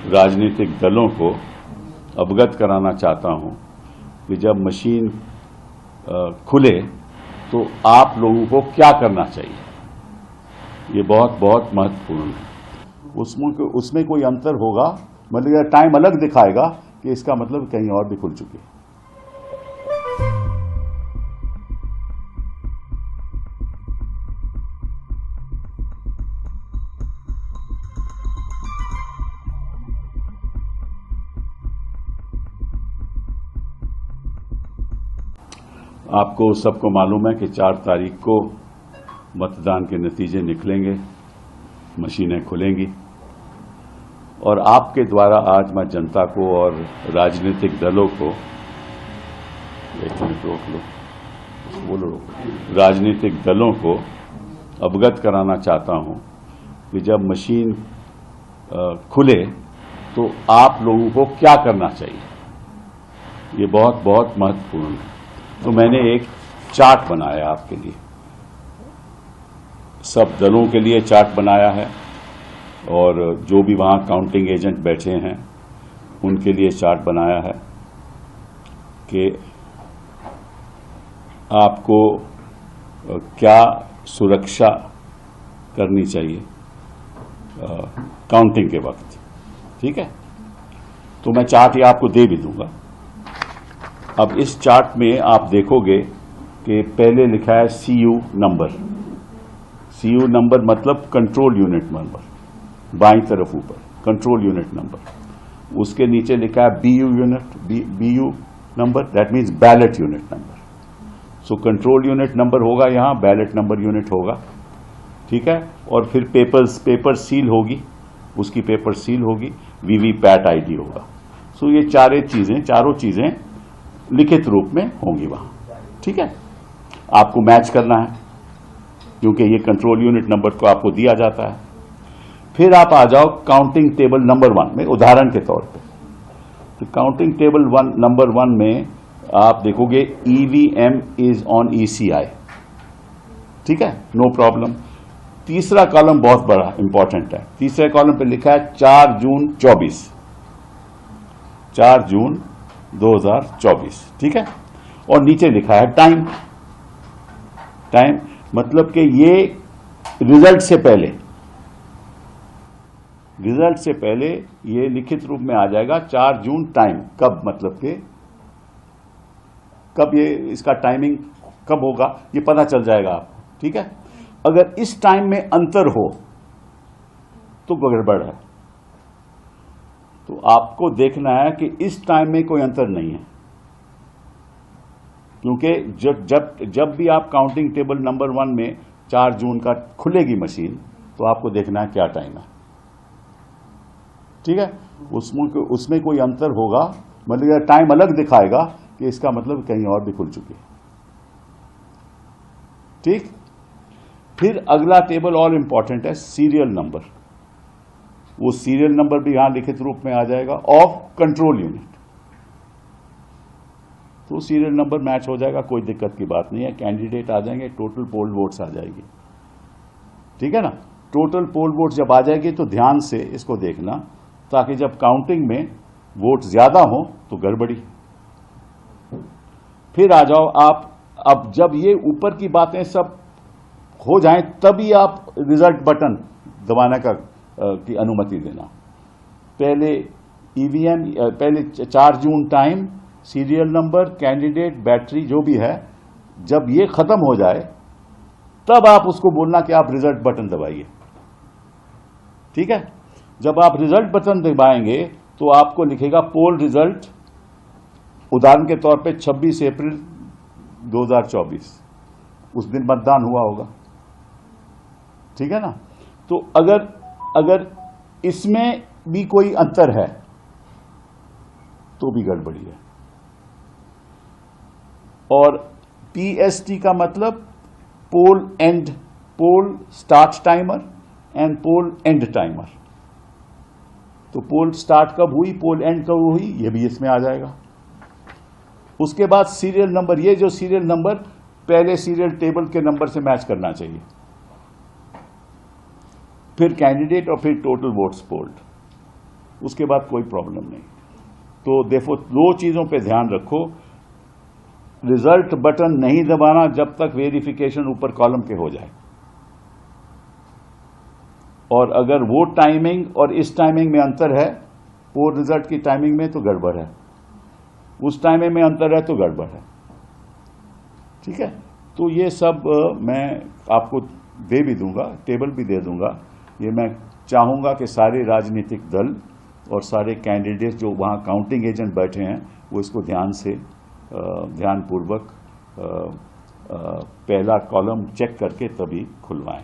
राजनीतिक दलों को अवगत कराना चाहता हूं कि जब मशीन खुले तो आप लोगों को क्या करना चाहिए। ये बहुत बहुत महत्वपूर्ण है। उसमें कोई अंतर होगा, मतलब टाइम अलग दिखाएगा कि इसका मतलब कहीं और भी खुल चुके हैं। आपको सबको मालूम है कि 4 तारीख को मतदान के नतीजे निकलेंगे, मशीनें खुलेंगी और आपके द्वारा आज मैं जनता को और राजनीतिक दलों को एक मिनट रोक लो, बोलो राजनीतिक दलों को अवगत कराना चाहता हूं कि जब मशीन खुले तो आप लोगों को क्या करना चाहिए। ये बहुत बहुत महत्वपूर्ण है। तो मैंने एक चार्ट बनाया आपके लिए, सब दलों के लिए चार्ट बनाया है और जो भी वहां काउंटिंग एजेंट बैठे हैं उनके लिए चार्ट बनाया है कि आपको क्या सुरक्षा करनी चाहिए काउंटिंग के वक्त। ठीक है, तो मैं चार्ट ये आपको दे भी दूंगा। अब इस चार्ट में आप देखोगे कि पहले लिखा है CU नंबर। CU नंबर मतलब कंट्रोल यूनिट नंबर, बाईं तरफ ऊपर कंट्रोल यूनिट नंबर। उसके नीचे लिखा है BU number, that means ballot unit number. So control unit number होगा, यहां बैलेट नंबर यूनिट होगा। ठीक है, और फिर पेपर सील होगी, उसकी पेपर सील होगी, VVPAT ID होगा। सो ये चारों चीजें लिखित रूप में होंगी वहां। ठीक है, आपको मैच करना है क्योंकि ये कंट्रोल यूनिट नंबर को आपको दिया जाता है। फिर आप आ जाओ काउंटिंग टेबल नंबर 1 में, उदाहरण के तौर पे। तो काउंटिंग टेबल नंबर 1 में आप देखोगे EVM इज ऑन ECI। ठीक है, नो प्रॉब्लम। तीसरा कॉलम बहुत बड़ा इंपॉर्टेंट है। तीसरे कॉलम पे लिखा है 4 जून 24, 4 जून 2024। ठीक है, और नीचे लिखा है टाइम मतलब कि ये रिजल्ट से पहले ये लिखित रूप में आ जाएगा 4 जून टाइम। कब मतलब कि कब ये इसका टाइमिंग कब होगा ये पता चल जाएगा आपको। ठीक है, अगर इस टाइम में अंतर हो तो गड़बड़ है। तो आपको देखना है कि इस टाइम में कोई अंतर नहीं है, क्योंकि जब भी आप काउंटिंग टेबल नंबर 1 में 4 जून का खुलेगी मशीन तो आपको देखना है क्या टाइम है। ठीक है, उसमें कोई अंतर होगा, मतलब टाइम अलग दिखाएगा कि इसका मतलब कहीं और भी खुल चुकी है। ठीक, फिर अगला टेबल और इंपॉर्टेंट है सीरियल नंबर। वो सीरियल नंबर भी यहां लिखित रूप में आ जाएगा ऑफ कंट्रोल यूनिट। तो सीरियल नंबर मैच हो जाएगा, कोई दिक्कत की बात नहीं है। कैंडिडेट आ जाएंगे, टोटल पोल वोट्स आ जाएगी। ठीक है ना, टोटल पोल वोट्स जब आ जाएगी तो ध्यान से इसको देखना, ताकि जब काउंटिंग में वोट ज्यादा हो तो गड़बड़ी। फिर आ जाओ आप, अब जब ये ऊपर की बातें सब हो जाएं तभी आप रिजल्ट बटन दबाने की अनुमति देना। पहले EVM, पहले 4 जून time, serial number, candidate, battery जो भी है, जब ये खत्म हो जाए तब आप उसको बोलना कि आप रिजल्ट बटन दबाइए। ठीक है, जब आप रिजल्ट बटन दबाएंगे तो आपको लिखेगा पोल रिजल्ट, उदाहरण के तौर पे 26 अप्रैल 2024, उस दिन मतदान हुआ होगा। ठीक है ना, तो अगर इसमें भी कोई अंतर है तो भी गड़बड़ी है। और PST का मतलब poll start timer and poll end timer. तो पोल स्टार्ट कब हुई, पोल एंड कब हुई, ये भी इसमें आ जाएगा। उसके बाद सीरियल नंबर, ये जो सीरियल नंबर पहले सीरियल टेबल के नंबर से मैच करना चाहिए। फिर कैंडिडेट और फिर टोटल वोट्स पोल्ड। उसके बाद कोई प्रॉब्लम नहीं। तो देखो, दो चीजों पे ध्यान रखो, रिजल्ट बटन नहीं दबाना जब तक वेरिफिकेशन ऊपर कॉलम के हो जाए, और अगर वो टाइमिंग और इस टाइमिंग में अंतर है, वो रिजल्ट की टाइमिंग में तो गड़बड़ है, उस टाइमिंग में अंतर है तो गड़बड़ है। ठीक है, तो ये सब मैं आपको दे भी दूंगा, टेबल भी दे दूंगा। ये मैं चाहूंगा कि सारे राजनीतिक दल और सारे कैंडिडेट जो वहाँ काउंटिंग एजेंट बैठे हैं वो इसको ध्यानपूर्वक पहला कॉलम चेक करके तभी खुलवाएं।